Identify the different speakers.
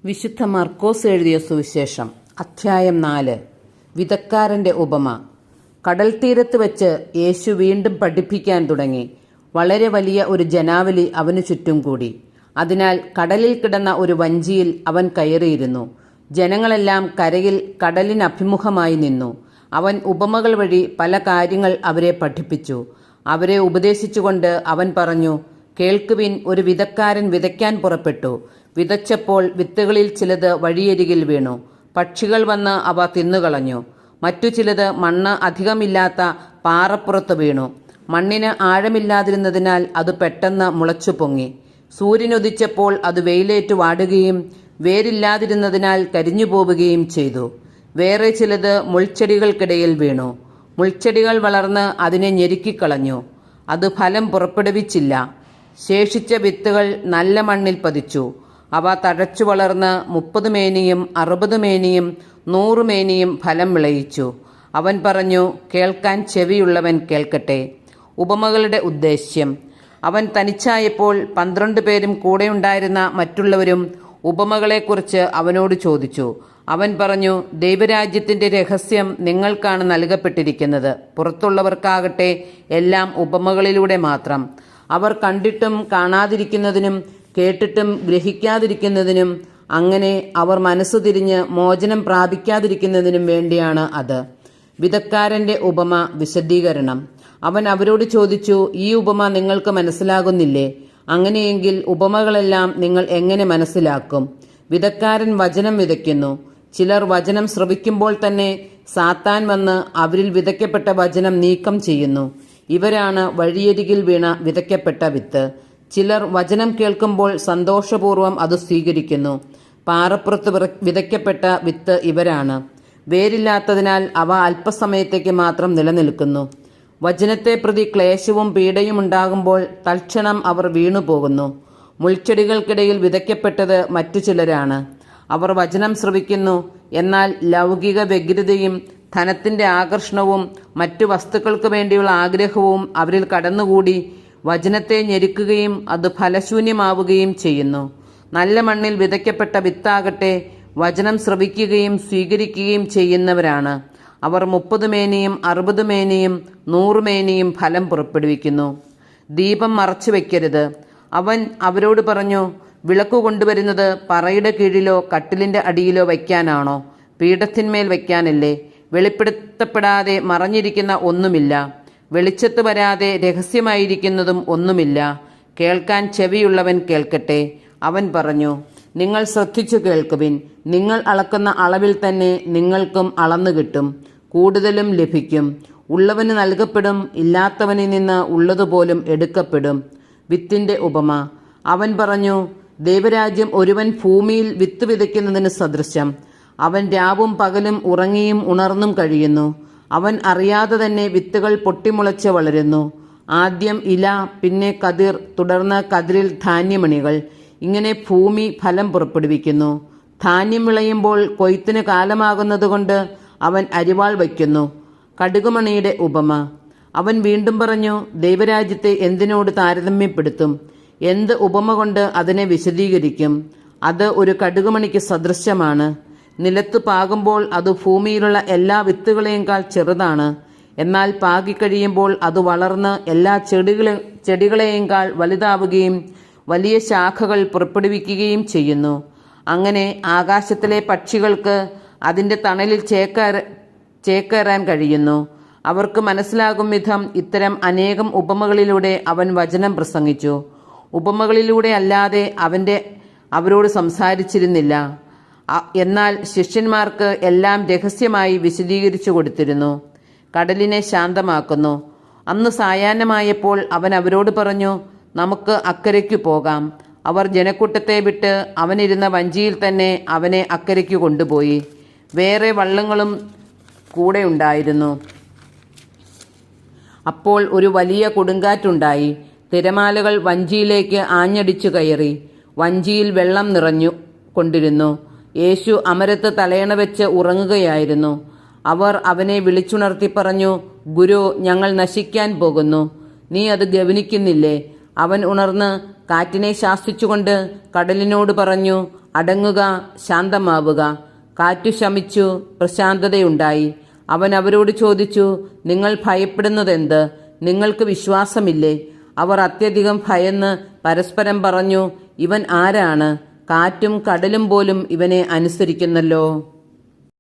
Speaker 1: വിശുദ്ധ മർക്കോസ് എഴുതിയ സുവിശേഷം അധ്യായം 4. വിതക്കാരൻ്റെ ഉപമ. കടൽ തീരത്ത് വെച്ച് യേശു വീണ്ടും പഠിപ്പിക്കാൻ തുടങ്ങി. വളരെ വലിയ ഒരു ജനാവലി അവനു ചുറ്റും കൂടി. അതിനാൽ കടലിൽ കിടന്ന ഒരു വഞ്ചിയിൽ അവൻ കയറിയിരുന്നു. ജനങ്ങളെല്ലാം കരയിൽ കടലിനഭിമുഖമായി നിന്നു. അവൻ ഉപമകൾ വഴി പല കാര്യങ്ങൾ അവരെ പഠിപ്പിച്ചു. അവരെ ഉപദേശിച്ചുകൊണ്ട് അവൻ പറഞ്ഞു, കേൾക്കുവിൻ, ഒരു വിതക്കാരൻ വിതയ്ക്കാൻ പുറപ്പെട്ടു. വിതച്ചപ്പോൾ വിത്തുകളിൽ ചിലത് വഴിയരികിൽ വീണു. പക്ഷികൾ വന്ന് അവ തിന്നുകളഞ്ഞു. മറ്റു ചിലത് മണ്ണ് അധികമില്ലാത്ത പാറപ്പുറത്ത് വീണു. മണ്ണിന് ആഴമില്ലാതിരുന്നതിനാൽ അത് പെട്ടെന്ന് മുളച്ചു പൊങ്ങി. സൂര്യനുദിച്ചപ്പോൾ അത് വെയിലേറ്റു വാടുകയും വേരില്ലാതിരുന്നതിനാൽ കരിഞ്ഞു പോവുകയും ചെയ്തു. വേറെ ചിലത് മുൾച്ചെടികൾക്കിടയിൽ വീണു. മുൾച്ചെടികൾ വളർന്ന് അതിനെ ഞെരുക്കിക്കളഞ്ഞു. അത് ഫലം പുറപ്പെടുവിച്ചില്ല. ശേഷിച്ച വിത്തുകൾ നല്ല മണ്ണിൽ പതിച്ചു. അവ തഴച്ചു വളർന്ന് 30 മേനിയും 60 മേനിയും 100 മേനിയും ഫലം വിളയിച്ചു. അവൻ പറഞ്ഞു, കേൾക്കാൻ ചെവിയുള്ളവൻ കേൾക്കട്ടെ. ഉപമകളുടെ ഉദ്ദേശ്യം. അവൻ തനിച്ചായപ്പോൾ 12 പേരും കൂടെയുണ്ടായിരുന്ന മറ്റുള്ളവരും ഉപമകളെക്കുറിച്ച് അവനോട് ചോദിച്ചു. അവൻ പറഞ്ഞു, ദൈവരാജ്യത്തിൻ്റെ രഹസ്യം നിങ്ങൾക്കാണ് നൽകപ്പെട്ടിരിക്കുന്നത്. പുറത്തുള്ളവർക്കാകട്ടെ എല്ലാം ഉപമകളിലൂടെ മാത്രം. അവർ കണ്ടിട്ടും കാണാതിരിക്കുന്നതിനും കേട്ടിട്ടും ഗ്രഹിക്കാതിരിക്കുന്നതിനും, അങ്ങനെ അവർ മനസ്സു തിരിഞ്ഞ് മോചനം പ്രാപിക്കാതിരിക്കുന്നതിനും വേണ്ടിയാണ് അത്. വിതക്കാരൻ്റെ ഉപമ വിശദീകരണം. അവൻ അവരോട് ചോദിച്ചു, ഈ ഉപമ നിങ്ങൾക്ക് മനസ്സിലാകുന്നില്ലേ? അങ്ങനെയെങ്കിൽ ഉപമകളെല്ലാം നിങ്ങൾ എങ്ങനെ മനസ്സിലാക്കും? വിതക്കാരൻ വചനം വിതയ്ക്കുന്നു. ചിലർ വചനം ശ്രവിക്കുമ്പോൾ തന്നെ സാത്താൻ വന്ന് അവരിൽ വിതയ്ക്കപ്പെട്ട വചനം നീക്കം ചെയ്യുന്നു. ഇവരാണ് വഴിയരികിൽ വീണ വിതയ്ക്കപ്പെട്ട വിത്ത്. ചിലർ വചനം കേൾക്കുമ്പോൾ സന്തോഷപൂർവ്വം അത് സ്വീകരിക്കുന്നു. പാറപ്പുറത്ത് വിതയ്ക്കപ്പെട്ട വിത്ത് ഇവരാണ്. വേരില്ലാത്തതിനാൽ അവ അല്പസമയത്തേക്ക് മാത്രം നിലനിൽക്കുന്നു. വചനത്തെ പ്രതി ക്ലേശവും പീഡയും ഉണ്ടാകുമ്പോൾ തൽക്ഷണം അവർ വീണുപോകുന്നു. മുൾച്ചെടികൾക്കിടയിൽ വിതയ്ക്കപ്പെട്ടത് മറ്റു ചിലരാണ്. അവർ വചനം ശ്രവിക്കുന്നു. എന്നാൽ ലൗകിക വ്യഗ്രതയും ധനത്തിൻ്റെ ആകർഷണവും മറ്റു വസ്തുക്കൾക്ക് വേണ്ടിയുള്ള ആഗ്രഹവും അവരിൽ കടന്നുകൂടി വചനത്തെ ഞെരുക്കുകയും അത് ഫലശൂന്യമാവുകയും ചെയ്യുന്നു. നല്ല മണ്ണിൽ വിതയ്ക്കപ്പെട്ട വിത്താകട്ടെ വചനം ശ്രവിക്കുകയും സ്വീകരിക്കുകയും ചെയ്യുന്നവരാണ്. അവർ 30 മേനിയും 60 മേനിയും 100 മേനിയും ഫലം പുറപ്പെടുവിക്കുന്നു. ദീപം മറച്ചു വയ്ക്കരുത്. അവൻ അവരോട് പറഞ്ഞു, വിളക്കു കൊണ്ടുവരുന്നത് പറയുടെ കീഴിലോ കട്ടിലിൻ്റെ അടിയിലോ വയ്ക്കാനാണോ? പീഠത്തിന്മേൽ വയ്ക്കാനല്ലേ? വെളിപ്പെടുത്തപ്പെടാതെ മറഞ്ഞിരിക്കുന്ന ഒന്നുമില്ല. വെളിച്ചത്ത് വരാതെ രഹസ്യമായിരിക്കുന്നതും ഒന്നുമില്ല. കേൾക്കാൻ ചെവിയുള്ളവൻ കേൾക്കട്ടെ. അവൻ പറഞ്ഞു, നിങ്ങൾ ശ്രദ്ധിച്ചു കേൾക്കുവിൻ. നിങ്ങൾ അളക്കുന്ന അളവിൽ തന്നെ നിങ്ങൾക്കും അളന്നു കിട്ടും, കൂടുതലും ലഭിക്കും. ഉള്ളവന് നൽകപ്പെടും, ഇല്ലാത്തവനിൽ നിന്ന് ഉള്ളതുപോലും എടുക്കപ്പെടും. വിത്തിൻ്റെ ഉപമ. അവൻ പറഞ്ഞു, ദൈവരാജ്യം ഒരുവൻ ഭൂമിയിൽ വിത്ത് വിതയ്ക്കുന്നതിന് സദൃശം. അവൻ രാവും പകലും ഉറങ്ങിയും ഉണർന്നും കഴിയുന്നു. അവൻ അറിയാതെ തന്നെ വിത്തുകൾ പൊട്ടിമുളച്ച് വളരുന്നു. ആദ്യം ഇല, പിന്നെ കതിർ, തുടർന്ന് കതിരിൽ ധാന്യമണികൾ. ഇങ്ങനെ ഭൂമി ഫലം പുറപ്പെടുവിക്കുന്നു. ധാന്യം വിളയുമ്പോൾ കൊയ്ത്തിന് കാലമാകുന്നതുകൊണ്ട് അവൻ അരിവാൾ വയ്ക്കുന്നു. കടുകുമണിയുടെ ഉപമ. അവൻ വീണ്ടും പറഞ്ഞു, ദൈവരാജ്യത്തെ എന്തിനോട് താരതമ്യപ്പെടുത്തും? എന്ത് ഉപമ കൊണ്ട് അതിനെ വിശദീകരിക്കും? അത് ഒരു കടുകുമണിക്ക് സദൃശ്യമാണ്. നിലത്ത് പാകുമ്പോൾ അത് ഭൂമിയിലുള്ള എല്ലാ വിത്തുകളെയുംക്കാൾ ചെറുതാണ്. എന്നാൽ പാകിക്കഴിയുമ്പോൾ അത് വളർന്ന് എല്ലാ ചെടികളെയുംക്കാൾ വലുതാവുകയും വലിയ ശാഖകൾ പുറപ്പെടുവിക്കുകയും ചെയ്യുന്നു. അങ്ങനെ ആകാശത്തിലെ പക്ഷികൾക്ക് അതിൻ്റെ തണലിൽ ചേക്കേറാൻ കഴിയുന്നു. അവർക്ക് മനസ്സിലാകും വിധം ഇത്തരം അനേകം ഉപമകളിലൂടെ അവൻ വചനം പ്രസംഗിച്ചു. ഉപമകളിലൂടെ അല്ലാതെ അവരോട് സംസാരിച്ചിരുന്നില്ല. എന്നാൽ ശിഷ്യന്മാർക്ക് എല്ലാം രഹസ്യമായി വിശദീകരിച്ചു കൊടുത്തിരുന്നു. കടലിനെ ശാന്തമാക്കുന്നു. അന്ന് സായാഹ്നമായപ്പോൾ അവൻ അവരോട് പറഞ്ഞു, നമുക്ക് അക്കരയ്ക്കു പോകാം. അവർ ജനക്കൂട്ടത്തെ വിട്ട് അവനിരുന്ന വഞ്ചിയിൽ തന്നെ അവനെ അക്കരയ്ക്ക് കൊണ്ടുപോയി. വേറെ വള്ളങ്ങളും കൂടെ ഉണ്ടായിരുന്നു. അപ്പോൾ ഒരു വലിയ കൊടുങ്കാറ്റുണ്ടായി. തിരമാലകൾ വഞ്ചിയിലേക്ക് ആഞ്ഞടിച്ചു കയറി. വഞ്ചിയിൽ വെള്ളം നിറഞ്ഞു കൊണ്ടിരുന്നു. യേശു അമരത്ത് തലയണ വെച്ച് ഉറങ്ങുകയായിരുന്നു. അവർ അവനെ വിളിച്ചുണർത്തി പറഞ്ഞു, ഗുരു, ഞങ്ങൾ നശിക്കാൻ പോകുന്നു. നീ അത് ഗവനിക്കുന്നില്ലേ? അവൻ ഉണർന്ന് കാറ്റിനെ ശാസിച്ചുകൊണ്ട് കടലിനോട് പറഞ്ഞു, അടങ്ങുക, ശാന്തമാവുക. കാറ്റു ശമിച്ചു, പ്രശാന്തതയുണ്ടായി. അവൻ അവരോട് ചോദിച്ചു, നിങ്ങൾ ഭയപ്പെടുന്നതെന്ത്? നിങ്ങൾക്ക് വിശ്വാസമില്ലേ? അവർ അത്യധികം ഭയന്ന് പരസ്പരം പറഞ്ഞു, ഇവൻ ആരാണ്? കാറ്റും കടലും പോലും ഇവനെ അനുസരിക്കുന്നല്ലോ.